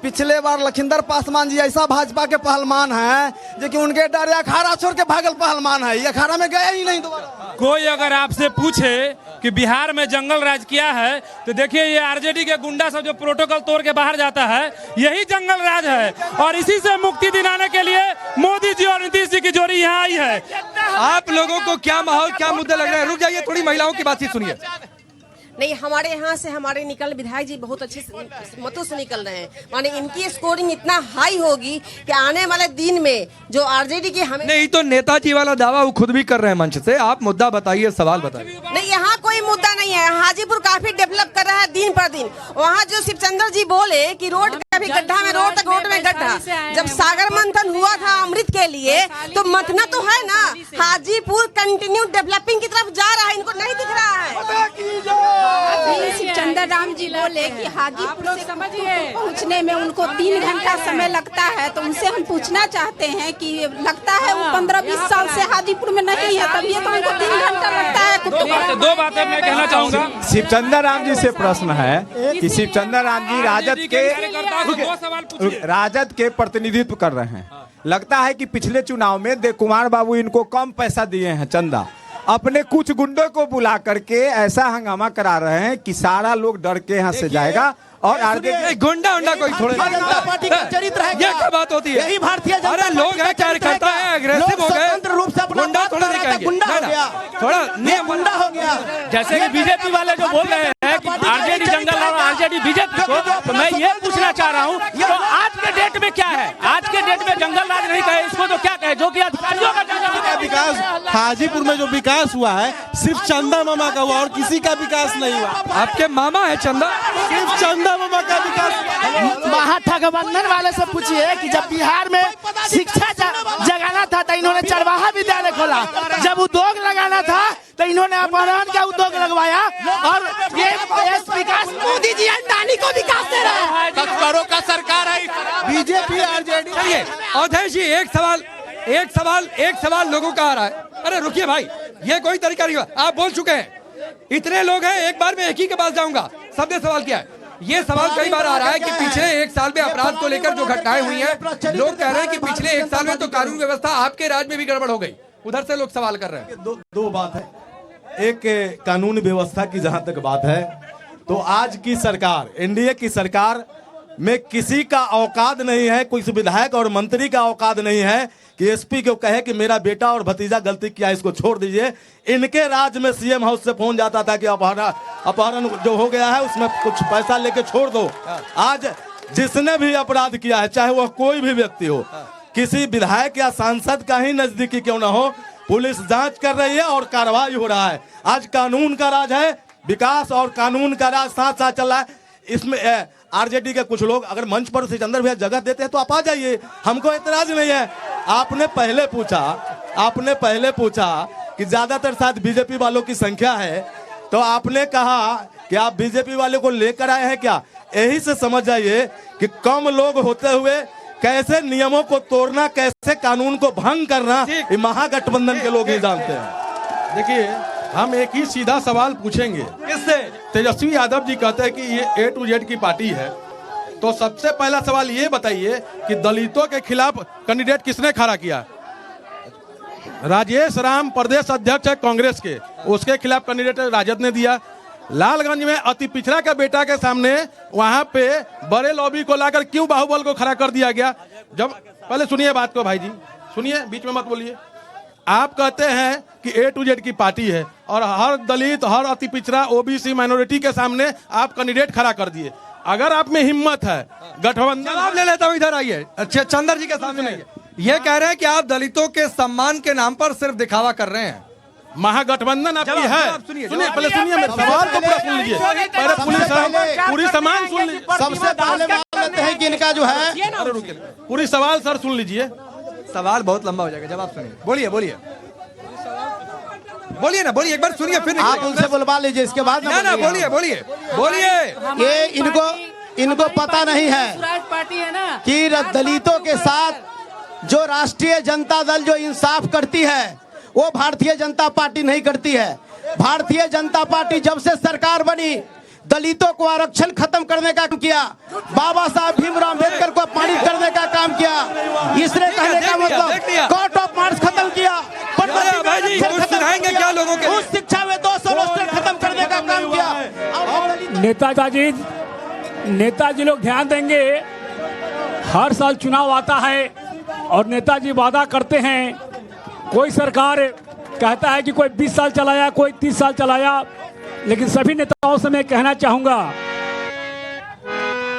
पिछले बार लखिंदर पासवान जी ऐसा भाजपा के पहलवान हैं जो कि उनके डर अखाड़ा छोड़ के भागल पहलवान है, ये अखाड़ा में गए ही नहीं दोबारा। कोई अगर आपसे पूछे कि बिहार में जंगल राज किया है तो देखिए, ये आरजेडी के गुंडा सब जो प्रोटोकॉल तोड़ के बाहर जाता है, यही जंगल राज है। और इसी से मुक्ति दिलाने के लिए मोदी जी और नीतीश जी की जोड़ी यहाँ आई है। आप लोगों को क्या माहौल, क्या मुद्दे लग रहे हैं? रुक जाइए, थोड़ी महिलाओं की बातचीत सुनिए। नहीं, हमारे यहाँ से हमारे निकल विधायक जी बहुत अच्छे मतों से निकल रहे हैं। माने इनकी स्कोरिंग इतना हाई होगी कि आने वाले दिन में जो आरजेडी की हमें नहीं तो नेताजी वाला दावा वो खुद भी कर रहे हैं मंच से। आप मुद्दा बताइए, सवाल बताइए। नहीं, यहाँ कोई मुद्दा नहीं है। हाजीपुर काफी डेवलप कर रहा है दिन पर दिन। वहाँ जो शिवचंद्र जी बोले कि रोड कभी गड्ढा में रोड तक रोड में गड्ढा, जब सागर मंथन हुआ था अमृत के लिए तो मंथना तो है ना। हाजीपुर कंटिन्यू डेवलपिंग की तरफ जा रहा है, इनको नहीं दिख रहा है। शिवचंद्र राम जी बोले कि हाजीपुर से पहुंचने में उनको 3 घंटा समय लगता है, तो उनसे हम पूछना चाहते हैं कि लगता है वो 15-20 साल से हाजीपुर में नहीं है, तभी तो उनको 3 घंटा लगता है। दो बातें मैं कहना चाहूँगा। शिवचंद्र राम जी से प्रश्न है कि शिवचंद्र राम जी राजद के प्रतिनिधित्व कर रहे हैं। लगता है कि पिछले चुनाव में देव कुमार बाबू इनको कम पैसा दिए हैं, चंदा। अपने कुछ गुंडों को बुला करके ऐसा हंगामा करा रहे हैं कि सारा लोग डर के यहाँ से जाएगा। और गुंडा उंडा कोई थोड़े पार्टी का चरित्र है, ये क्या बात होती है? यही भारतीय अरे लोग हैं, कार्यकर्ता है, अग्रेसिव हो गए। स्वतंत्र रूप से अपना गुंडा बात थोड़ा कर नहीं रहा था, कहेंगे। गुंडा ना, हो ना, गया, थोड़ा ये नियम गुंडा हो गया। जैसे कि बीजेपी वाले जो बोल रहे हैं कि आरजेडी जंगल और आरजेडी बीजेपी को, तो मैं ये पूछना चाह रहा हूँ तो आज के डेट में क्या है? आज के डेट में जंगल राज नहीं कहे इसको तो क्या कहे? जो कि अधिकारियों का जंगल का विकास, हाजीपुर में जो विकास हुआ है सिर्फ चंदा मामा का हुआ और किसी का विकास नहीं हुआ। आपके मामा है चंदा, सिर्फ चंदा मामा का विकास। महागठबंधन वाले से पूछिए कि जब बिहार में शिक्षा जगाना था तो इन्होंने चरवाहा विद्यालय खोला, जब उद्योग लगाना था तो इन्होंने अपहरण का उद्योग लगवाया, और ये विकास मोदी जी अंडानी को विकास दे रहा है। तस्करों का सरकार है बीजेपी आरजेडी। चलिए अवधेश जी, एक सवाल लोगों का आ रहा है। अरे रुकिए भाई, ये कोई तरीका नहीं हुआ, आप बोल चुके हैं, इतने लोग हैं, एक बार मैं एक ही के पास जाऊंगा। सबने सवाल किया है, ये सवाल कई बार आ रहा है कि पिछले एक साल में अपराध को लेकर जो घटनाएं हुई हैं, लोग कह रहे हैं कि पिछले एक साल में तो कानून व्यवस्था आपके राज्य में भी गड़बड़ हो गई। उधर से लोग सवाल कर रहे हैं। दो बात है, एक कानून व्यवस्था की जहां तक बात है तो आज की सरकार, एनडीए की सरकार में किसी का औकात नहीं है, कोई विधायक और मंत्री का औकात नहीं है कि एसपी को कहे कि मेरा बेटा और भतीजा गलती किया, इसको छोड़ दीजिए। इनके राज्य में सीएम हाउस से फोन जाता था कि अपहरण जो हो गया है उसमें कुछ पैसा लेके छोड़ दो। आज जिसने भी अपराध किया है, चाहे वह कोई भी व्यक्ति हो, किसी विधायक या सांसद का ही नजदीकी क्यों ना हो, पुलिस जांच कर रही है और कार्रवाई हो रहा है। आज कानून का राज है, विकास और कानून का राज साथ साथ चल रहा है। इसमें आरजेडी के कुछ लोग अगर मंच पर सिकंदर भैया जगह देते हैं तो आप आ जाइए, हमको एतराज नहीं है। आपने पहले पूछा कि ज्यादातर शायद बीजेपी वालों की संख्या है, तो आपने कहा कि आप बीजेपी वाले को लेकर आए हैं क्या? यही से समझ जाइए कि कम लोग होते हुए कैसे नियमों को तोड़ना, कैसे कानून को भंग करना, ये महागठबंधन के लोग ही जानते हैं। देखिए, हम एक ही सीधा सवाल पूछेंगे। किससे? तेजस्वी यादव जी कहते हैं कि ये A to Z की पार्टी है, तो सबसे पहला सवाल ये बताइए कि दलितों के खिलाफ कैंडिडेट किसने खड़ा किया? राजेश राम प्रदेश अध्यक्ष है कांग्रेस के, उसके खिलाफ कैंडिडेट राजद ने दिया। लालगंज में अति पिछड़ा के बेटा के सामने वहां पे बड़े लॉबी को लाकर क्यों बाहुबल को खड़ा कर दिया गया? जब पहले सुनिए बात को भाई जी, सुनिए, बीच में मत बोलिए। आप कहते हैं कि A to Z की पार्टी है और हर दलित, हर अति पिछड़ा, ओबीसी, माइनॉरिटी के सामने आप कैंडिडेट खड़ा कर दिए। अगर आप में हिम्मत है, गठबंधन, जवाब ले लेता हूँ, इधर आइए। अच्छा, चंदर जी के सामने ये कह रहे हैं कि आप दलितों के सम्मान के नाम पर सिर्फ दिखावा कर रहे हैं। महागठबंधन आपकी है। सुनिए, पहले सुनिए, मेरे सवाल को पूरा सुन लीजिए। पहले पूरी सवाल सुन लीजिए। सबसे पहले मान लेते हैं कि इनका जो है, पूरी सवाल सर सुन लीजिए। सवाल बहुत लंबा हो जाएगा, जवाब सुनिए। बोलिए ना, बोलिए, एक बार सुनिए फिर आप उनसे बुलवा लीजिए, इसके बाद ना बोलिए। ये इनको पता नहीं है पार्टी है ना कि दलितों के साथ जो राष्ट्रीय जनता दल जो इंसाफ करती है वो भारतीय जनता पार्टी नहीं करती है। भारतीय जनता पार्टी जब से सरकार बनी, दलितों को आरक्षण खत्म करने का काम किया, बाबा साहब भीमराव अम्बेडकर को अपमानित करने का काम किया। इसने कहने का मतलब कोर्ट ऑफ मार्क्स खत्म किया, क्या लोगों के उस शिक्षा में 2 सेमेस्टर खत्म करने का काम किया। नेताजी लोग ध्यान देंगे, हर साल चुनाव आता है और नेताजी वादा करते हैं, कोई सरकार कहता है कि कोई 20 साल चलाया, कोई 30 साल चलाया, लेकिन सभी नेताओं से मैं कहना चाहूंगा,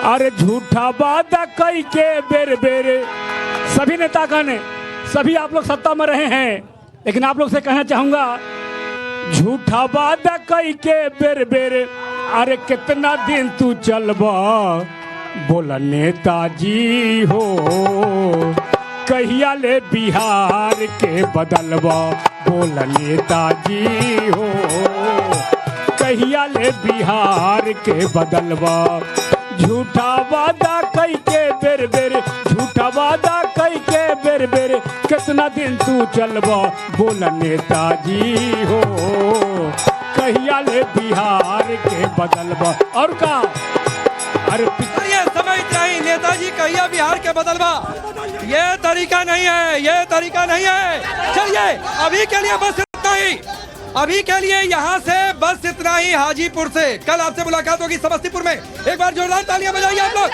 अरे झूठा वादा कई के बेर बेर, सभी नेतागण, सभी आप लोग सत्ता में रहे हैं, लेकिन आप लोग से कहना चाहूंगा, झूठा वादा कई के बेर बेर, अरे कितना दिन तू चलबा, बोला नेताजी हो, कहिया ले बिहार के बदलबा, बोला नेताजी हो, कहिया ले बिहार के बदलबा। झूठा वादा कई के बेर बेर, झूठा वादा कई के बेर बेर, कितना दिन तू चलबा, बोला नेताजी हो, कहिया ले बिहार के बदलबा। और का अरे समय चाहिए, नेताजी कहिया बिहार के बदलबा, ये तरीका नहीं है, ये तरीका नहीं है। चलिए, अभी के लिए बस इतना ही। अभी के लिए यहाँ से बस इतना ही हाजीपुर से। कल आपसे मुलाकात होगी समस्तीपुर में। एक बार जोरदार तालियां बजाइए आप लोग,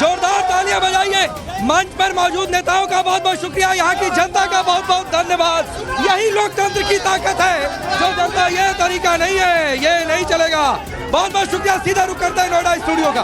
जोरदार तालियां बजाइए। मंच पर मौजूद नेताओं का बहुत बहुत शुक्रिया, यहाँ की जनता का बहुत बहुत धन्यवाद। यही लोकतंत्र की ताकत है। जो जनता ये तरीका नहीं है, ये नहीं चलेगा। बहुत बहुत शुक्रिया। सीधा रुख करता है नोएडा स्टूडियो का।